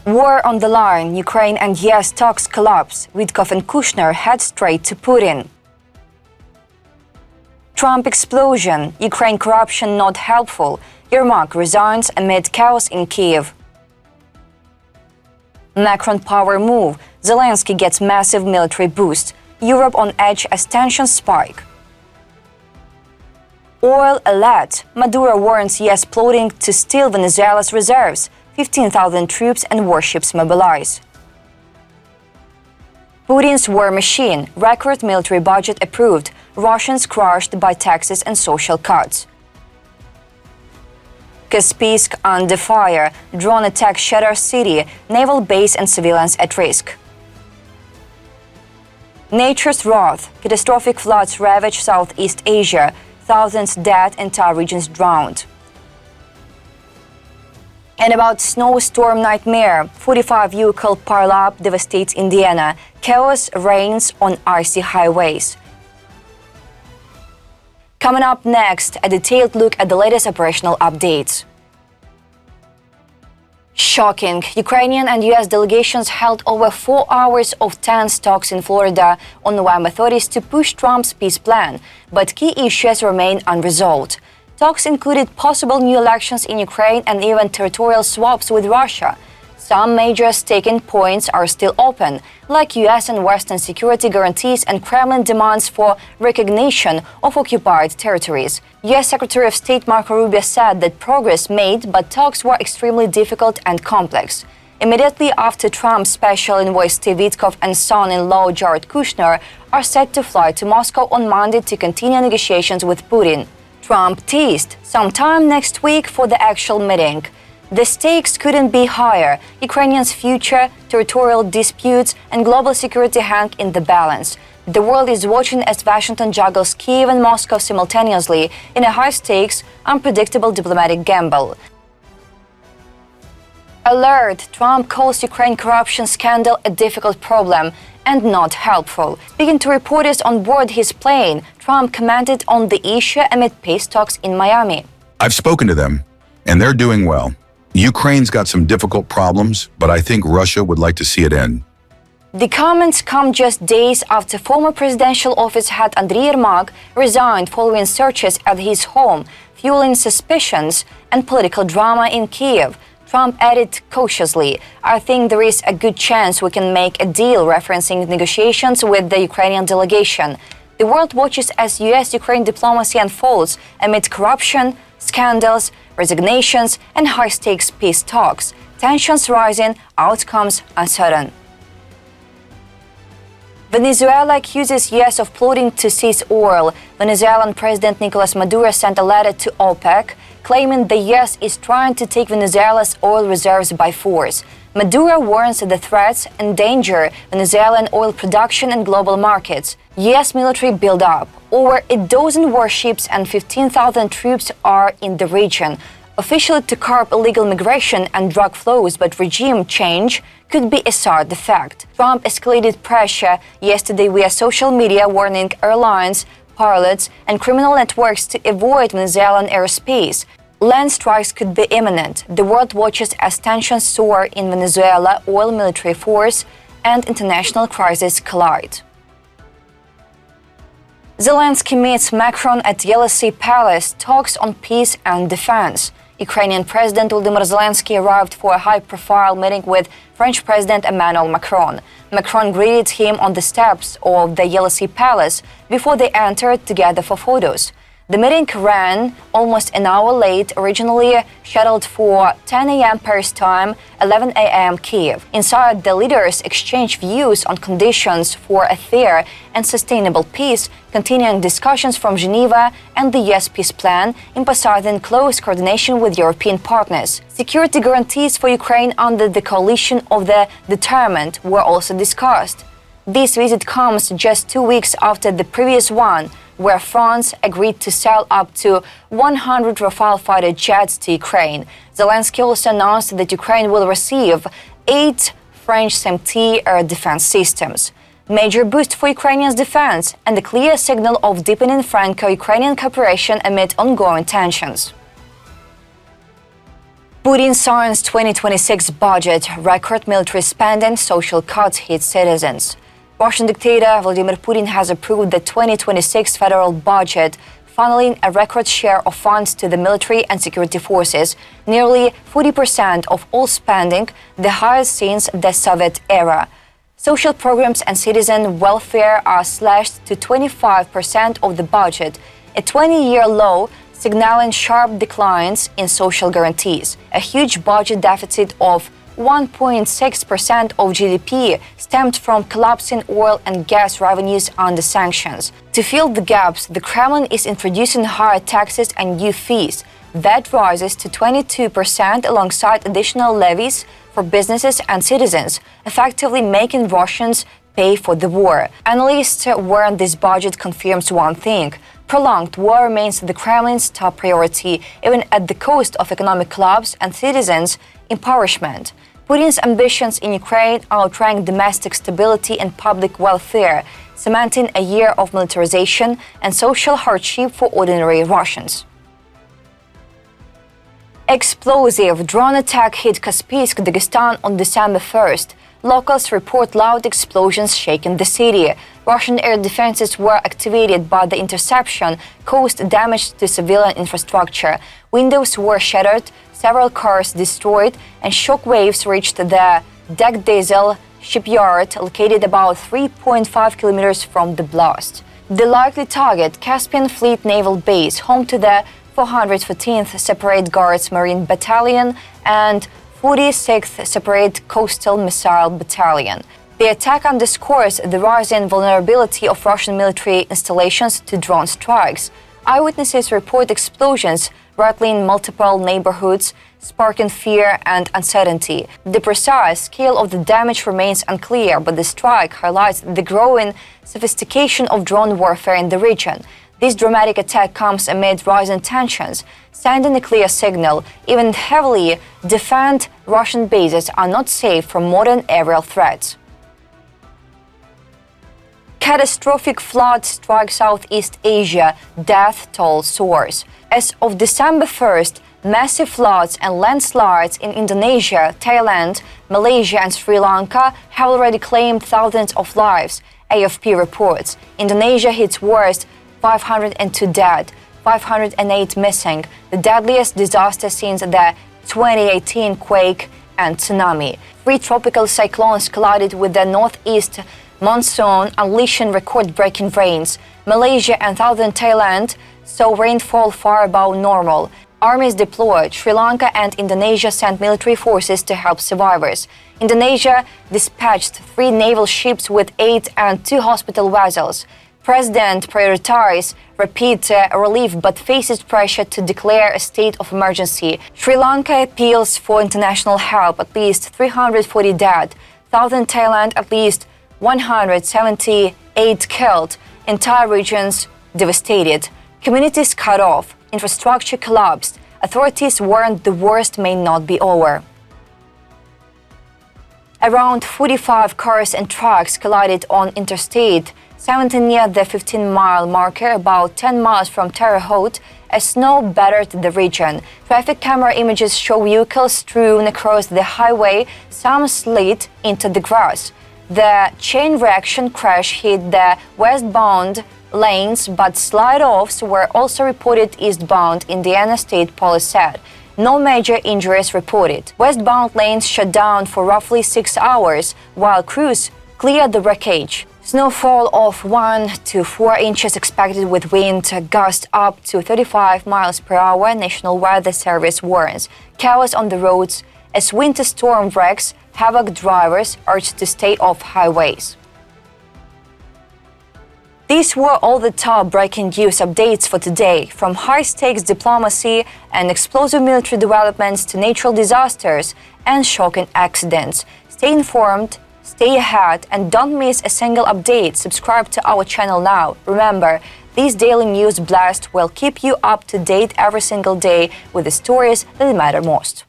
War on the line, Ukraine and US talks collapse. Witkoff and Kushner head straight to Putin. Trump explosion, Ukraine corruption not helpful. Yermak resigns amid chaos in Kyiv. Macron power move, Zelenskyy gets massive military boost. Europe on edge as tensions spike. Oil alert, Maduro warns US plotting to steal Venezuela's reserves. 15,000 troops and warships mobilize. Putin's war machine, record military budget approved, Russians crushed by taxes and social cuts. Caspian under fire, drone attack shatters city, naval base and civilians at risk. Nature's wrath, catastrophic floods ravage Southeast Asia, thousands dead, entire regions drowned. And about snowstorm nightmare, 45 vehicle pileup devastates Indiana, chaos reigns on icy highways. Coming up next, a detailed look at the latest operational updates. Shocking! Ukrainian and US delegations held over 4 hours of tense talks in Florida on November 30th to push Trump's peace plan, but key issues remain unresolved. Talks included possible new elections in Ukraine and even territorial swaps with Russia. Some major sticking points are still open, like US and Western security guarantees and Kremlin demands for recognition of occupied territories. US Secretary of State Marco Rubio said that progress made, but talks were extremely difficult and complex. Immediately after Trump's special envoy Steve Witkoff and son-in-law Jared Kushner are set to fly to Moscow on Monday to continue negotiations with Putin. Trump teased sometime next week for the actual meeting. The stakes couldn't be higher. Ukrainians' future, territorial disputes, and global security hang in the balance. The world is watching as Washington juggles Kyiv and Moscow simultaneously in a high-stakes, unpredictable diplomatic gamble. Alert! Trump calls Ukraine corruption scandal a difficult problem and not helpful. Speaking to reporters on board his plane, Trump commented on the issue amid peace talks in Miami. I've spoken to them, and they're doing well. Ukraine's got some difficult problems, but I think Russia would like to see it end. The comments come just days after former presidential office head Andriy Yermak resigned following searches at his home, fueling suspicions and political drama in Kyiv. Trump added cautiously, "I think there is a good chance we can make a deal," referencing negotiations with the Ukrainian delegation. The world watches as US-Ukraine diplomacy unfolds amid corruption, scandals, resignations, and high-stakes peace talks. Tensions rising, outcomes uncertain. Venezuela accuses US of plotting to seize oil. Venezuelan President Nicolas Maduro sent a letter to OPEC, claiming the US is trying to take Venezuela's oil reserves by force. Maduro warns that the threats endanger Venezuelan oil production and global markets. US military build-up. Over a dozen warships and 15,000 troops are in the region, officially to curb illegal migration and drug flows, but regime change could be a side effect. Trump escalated pressure yesterday via social media, warning airlines, pilots, and criminal networks to avoid Venezuelan airspace. Land strikes could be imminent. The world watches as tensions soar in Venezuela, oil military force, and international crisis collide. Zelenskyy meets Macron at Yermak Palace, talks on peace and defense. Ukrainian President Volodymyr Zelenskyy arrived for a high-profile meeting with French President Emmanuel Macron. Macron greeted him on the steps of the Yermak Palace before they entered together for photos. The meeting ran almost an hour late, originally scheduled for 10 a.m. Paris time, 11 a.m. Kyiv. Inside, the leaders exchanged views on conditions for a fair and sustainable peace, continuing discussions from Geneva and the US peace plan, emphasizing close coordination with European partners. Security guarantees for Ukraine under the coalition of the determined were also discussed. This visit comes just 2 weeks after the previous one, where France agreed to sell up to 100 Rafale fighter jets to Ukraine. Zelenskyy also announced that Ukraine will receive 8 French SAMP-T air defense systems. Major boost for Ukrainians' defense and a clear signal of deepening Franco-Ukrainian cooperation amid ongoing tensions. Putin signs 2026 budget, record military spending, social cuts hit citizens. Russian dictator Vladimir Putin has approved the 2026 federal budget, funneling a record share of funds to the military and security forces, nearly 40% of all spending, the highest since the Soviet era. Social programs and citizen welfare are slashed to 25% of the budget, a 20-year low, signaling sharp declines in social guarantees. A huge budget deficit of 1.6% of GDP stemmed from collapsing oil and gas revenues under sanctions. To fill the gaps, the Kremlin is introducing higher taxes and new fees. VAT rises to 22% alongside additional levies for businesses and citizens, effectively making Russians pay for the war. Analysts warn this budget confirms one thing: prolonged war remains the Kremlin's top priority, even at the cost of economic collapse and citizens' impoverishment. Putin's ambitions in Ukraine outrank domestic stability and public welfare, cementing a year of militarization and social hardship for ordinary Russians. Explosive drone attack hit Caspian, Dagestan on December 1st. Locals report loud explosions shaking the city. Russian air defenses were activated, but the interception caused damage to civilian infrastructure. Windows were shattered, several cars destroyed, and shock waves reached the Dagdezel shipyard, located about 3.5 kilometers from the blast. The likely target, Caspian Fleet Naval Base, home to the 414th Separate Guards Marine Battalion and 46th Separate Coastal Missile Battalion. The attack underscores the rising vulnerability of Russian military installations to drone strikes. Eyewitnesses report explosions rattling multiple neighborhoods, sparking fear and uncertainty. The precise scale of the damage remains unclear, but the strike highlights the growing sophistication of drone warfare in the region. This dramatic attack comes amid rising tensions, sending a clear signal: even heavily defended Russian bases are not safe from modern aerial threats. Catastrophic flood strikes Southeast Asia, death toll soars. As of December 1st, massive floods and landslides in Indonesia, Thailand, Malaysia and Sri Lanka have already claimed thousands of lives, AFP reports. Indonesia hits worst, 502 dead, 508 missing, the deadliest disaster since the 2018 quake and tsunami. 3 tropical cyclones collided with the northeast monsoon, unleashing record-breaking rains. Malaysia and southern Thailand saw rainfall far above normal. Armies deployed. Sri Lanka and Indonesia sent military forces to help survivors. Indonesia dispatched 3 naval ships with aid and 2 hospital vessels. President prioritizes rapid relief but faces pressure to declare a state of emergency. Sri Lanka appeals for international help, at least 340 dead. Southern Thailand, at least 178 killed. Entire regions devastated. Communities cut off. Infrastructure collapsed. Authorities warned the worst may not be over. Around 45 cars and trucks collided on Interstate 70 near the 15-mile marker, about 10 miles from Terre Haute, as snow battered the region. Traffic camera images show vehicles strewn across the highway, some slid into the grass. The chain reaction crash hit the westbound lanes, but slide-offs were also reported eastbound, Indiana State Police said. No major injuries reported. Westbound lanes shut down for roughly 6 hours, while crews cleared the wreckage. Snowfall of 1 to 4 inches expected, with wind gusts up to 35 miles per hour, National Weather Service warns. Chaos on the roads as winter storm wreaks havoc, drivers urged to stay off highways. These were all the top breaking news updates for today, from high-stakes diplomacy and explosive military developments to natural disasters and shocking accidents. Stay informed, stay ahead, and don't miss a single update. Subscribe to our channel now. Remember, this daily news blast will keep you up to date every single day with the stories that matter most.